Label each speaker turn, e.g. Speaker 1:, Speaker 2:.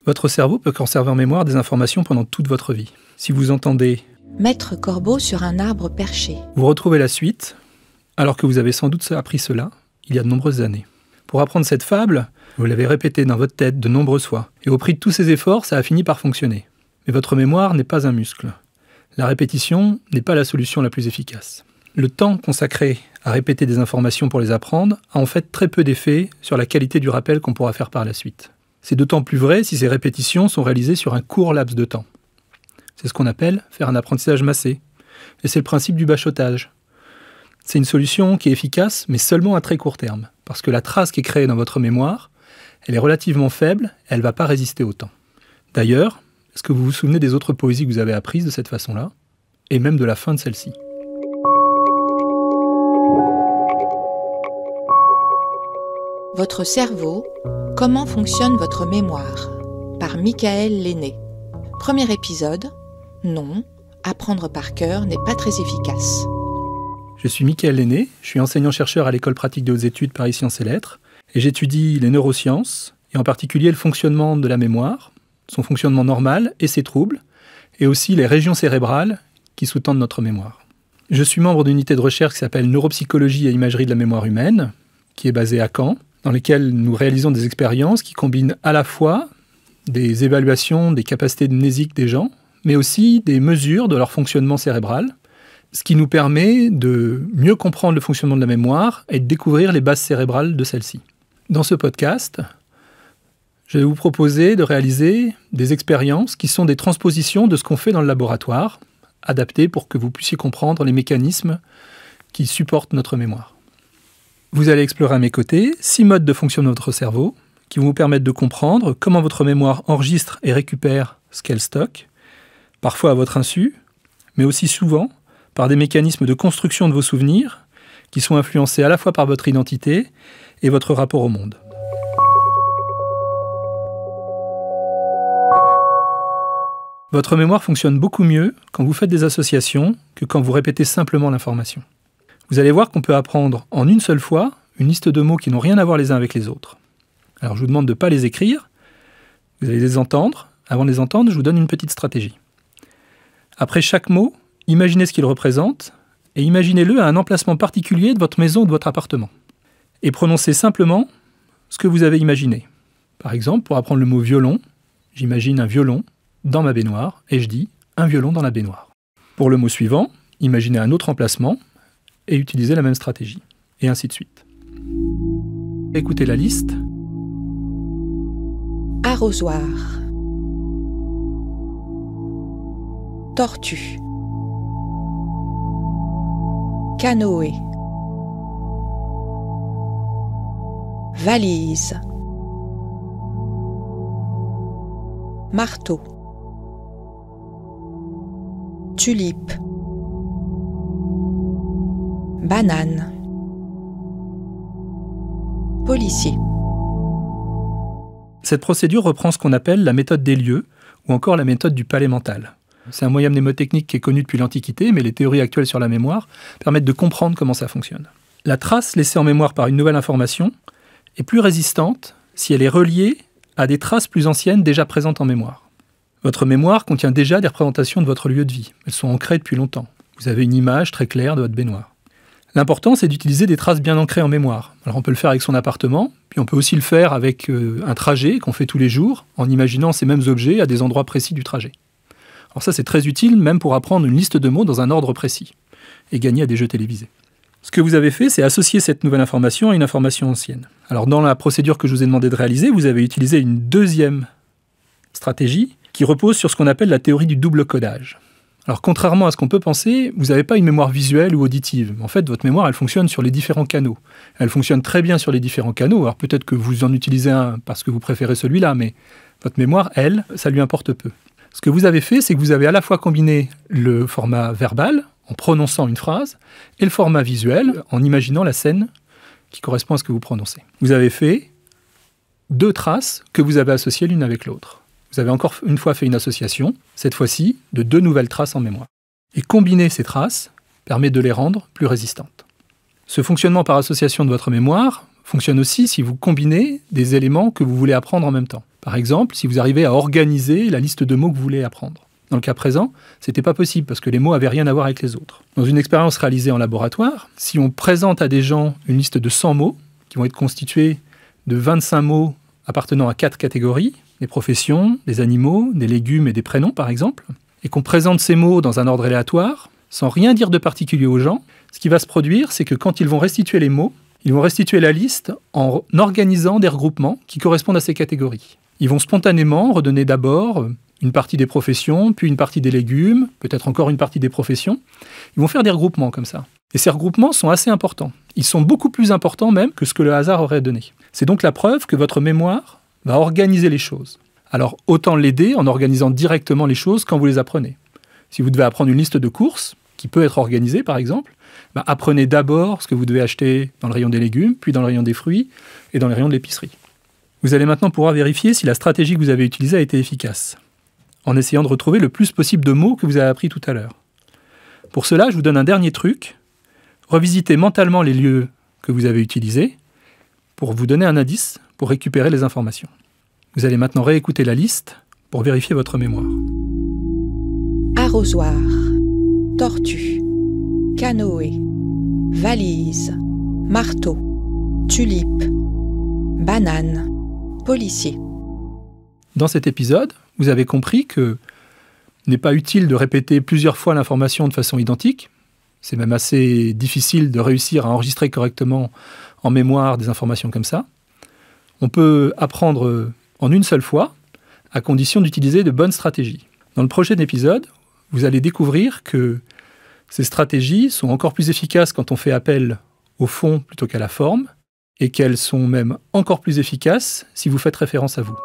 Speaker 1: Votre cerveau peut conserver en mémoire des informations pendant toute votre vie. Si vous entendez
Speaker 2: « Maître Corbeau sur un arbre perché »,
Speaker 1: vous retrouvez la suite, alors que vous avez sans doute appris cela il y a de nombreuses années. Pour apprendre cette fable, vous l'avez répétée dans votre tête de nombreuses fois. Et au prix de tous ces efforts, ça a fini par fonctionner. Mais votre mémoire n'est pas un muscle. La répétition n'est pas la solution la plus efficace. Le temps consacré à répéter des informations pour les apprendre a en fait très peu d'effet sur la qualité du rappel qu'on pourra faire par la suite. C'est d'autant plus vrai si ces répétitions sont réalisées sur un court laps de temps. C'est ce qu'on appelle faire un apprentissage massé. Et c'est le principe du bachotage. C'est une solution qui est efficace, mais seulement à très court terme. Parce que la trace qui est créée dans votre mémoire, elle est relativement faible, elle ne va pas résister au temps. D'ailleurs, est-ce que vous vous souvenez des autres poésies que vous avez apprises de cette façon-là? Et même de la fin de celle-ci.
Speaker 2: Votre cerveau, comment fonctionne votre mémoire? Par Michael Lenné. Premier épisode, non, apprendre par cœur n'est pas très efficace.
Speaker 1: Je suis Michael Lenné, je suis enseignant-chercheur à l'École pratique des hautes études Paris Sciences et Lettres, et j'étudie les neurosciences, et en particulier le fonctionnement de la mémoire, son fonctionnement normal et ses troubles, et aussi les régions cérébrales qui sous-tendent notre mémoire. Je suis membre d'une unité de recherche qui s'appelle Neuropsychologie et imagerie de la mémoire humaine, qui est basée à Caen, dans lesquelles nous réalisons des expériences qui combinent à la fois des évaluations des capacités mnésiques des gens, mais aussi des mesures de leur fonctionnement cérébral, ce qui nous permet de mieux comprendre le fonctionnement de la mémoire et de découvrir les bases cérébrales de celle-ci. Dans ce podcast, je vais vous proposer de réaliser des expériences qui sont des transpositions de ce qu'on fait dans le laboratoire, adaptées pour que vous puissiez comprendre les mécanismes qui supportent notre mémoire. Vous allez explorer à mes côtés 6 modes de fonctionnement de votre cerveau qui vont vous permettre de comprendre comment votre mémoire enregistre et récupère ce qu'elle stocke, parfois à votre insu, mais aussi souvent par des mécanismes de construction de vos souvenirs qui sont influencés à la fois par votre identité et votre rapport au monde. Votre mémoire fonctionne beaucoup mieux quand vous faites des associations que quand vous répétez simplement l'information. Vous allez voir qu'on peut apprendre en une seule fois une liste de mots qui n'ont rien à voir les uns avec les autres. Alors je vous demande de ne pas les écrire, vous allez les entendre. Avant de les entendre, je vous donne une petite stratégie. Après chaque mot, imaginez ce qu'il représente et imaginez-le à un emplacement particulier de votre maison ou de votre appartement. Et prononcez simplement ce que vous avez imaginé. Par exemple, pour apprendre le mot violon, j'imagine un violon dans ma baignoire et je dis un violon dans la baignoire. Pour le mot suivant, imaginez un autre emplacement et utilisez la même stratégie. Et ainsi de suite. Écoutez la liste.
Speaker 2: Arrosoir. Tortue. Canoë. Valise. Marteau. Tulipe. Banane. Policier.
Speaker 1: Cette procédure reprend ce qu'on appelle la méthode des lieux ou encore la méthode du palais mental. C'est un moyen mnémotechnique qui est connu depuis l'Antiquité, mais les théories actuelles sur la mémoire permettent de comprendre comment ça fonctionne. La trace laissée en mémoire par une nouvelle information est plus résistante si elle est reliée à des traces plus anciennes déjà présentes en mémoire. Votre mémoire contient déjà des représentations de votre lieu de vie. Elles sont ancrées depuis longtemps. Vous avez une image très claire de votre baignoire. L'important, c'est d'utiliser des traces bien ancrées en mémoire. Alors on peut le faire avec son appartement, puis on peut aussi le faire avec un trajet qu'on fait tous les jours, en imaginant ces mêmes objets à des endroits précis du trajet. Alors ça, c'est très utile, même pour apprendre une liste de mots dans un ordre précis, et gagner à des jeux télévisés. Ce que vous avez fait, c'est associer cette nouvelle information à une information ancienne. Alors dans la procédure que je vous ai demandé de réaliser, vous avez utilisé une deuxième stratégie qui repose sur ce qu'on appelle la théorie du double codage. Alors contrairement à ce qu'on peut penser, vous n'avez pas une mémoire visuelle ou auditive. En fait, votre mémoire, elle fonctionne sur les différents canaux. Elle fonctionne très bien sur les différents canaux. Alors peut-être que vous en utilisez un parce que vous préférez celui-là, mais votre mémoire, elle, ça lui importe peu. Ce que vous avez fait, c'est que vous avez à la fois combiné le format verbal, en prononçant une phrase, et le format visuel, en imaginant la scène qui correspond à ce que vous prononcez. Vous avez fait 2 traces que vous avez associées l'une avec l'autre. Vous avez encore une fois fait une association, cette fois-ci, de 2 nouvelles traces en mémoire. Et combiner ces traces permet de les rendre plus résistantes. Ce fonctionnement par association de votre mémoire fonctionne aussi si vous combinez des éléments que vous voulez apprendre en même temps. Par exemple, si vous arrivez à organiser la liste de mots que vous voulez apprendre. Dans le cas présent, ce n'était pas possible parce que les mots n'avaient rien à voir avec les autres. Dans une expérience réalisée en laboratoire, si on présente à des gens une liste de 100 mots, qui vont être constitués de 25 mots appartenant à 4 catégories, des professions, des animaux, des légumes et des prénoms par exemple, et qu'on présente ces mots dans un ordre aléatoire, sans rien dire de particulier aux gens, ce qui va se produire, c'est que quand ils vont restituer les mots, ils vont restituer la liste en organisant des regroupements qui correspondent à ces catégories. Ils vont spontanément redonner d'abord une partie des professions, puis une partie des légumes, peut-être encore une partie des professions. Ils vont faire des regroupements comme ça. Et ces regroupements sont assez importants. Ils sont beaucoup plus importants même que ce que le hasard aurait donné. C'est donc la preuve que votre mémoire va organiser les choses. Alors autant l'aider en organisant directement les choses quand vous les apprenez. Si vous devez apprendre une liste de courses, qui peut être organisée par exemple, apprenez d'abord ce que vous devez acheter dans le rayon des légumes, puis dans le rayon des fruits et dans le rayon de l'épicerie. Vous allez maintenant pouvoir vérifier si la stratégie que vous avez utilisée a été efficace, en essayant de retrouver le plus possible de mots que vous avez appris tout à l'heure. Pour cela, je vous donne un dernier truc. Revisitez mentalement les lieux que vous avez utilisés pour vous donner un indice pour récupérer les informations. Vous allez maintenant réécouter la liste pour vérifier votre mémoire.
Speaker 2: Arrosoir, tortue, canoë, valise, marteau, tulipe, banane, policier.
Speaker 1: Dans cet épisode, vous avez compris que il n'est pas utile de répéter plusieurs fois l'information de façon identique. C'est même assez difficile de réussir à enregistrer correctement en mémoire des informations comme ça. On peut apprendre en une seule fois, à condition d'utiliser de bonnes stratégies. Dans le prochain épisode, vous allez découvrir que ces stratégies sont encore plus efficaces quand on fait appel au fond plutôt qu'à la forme, et qu'elles sont même encore plus efficaces si vous faites référence à vous.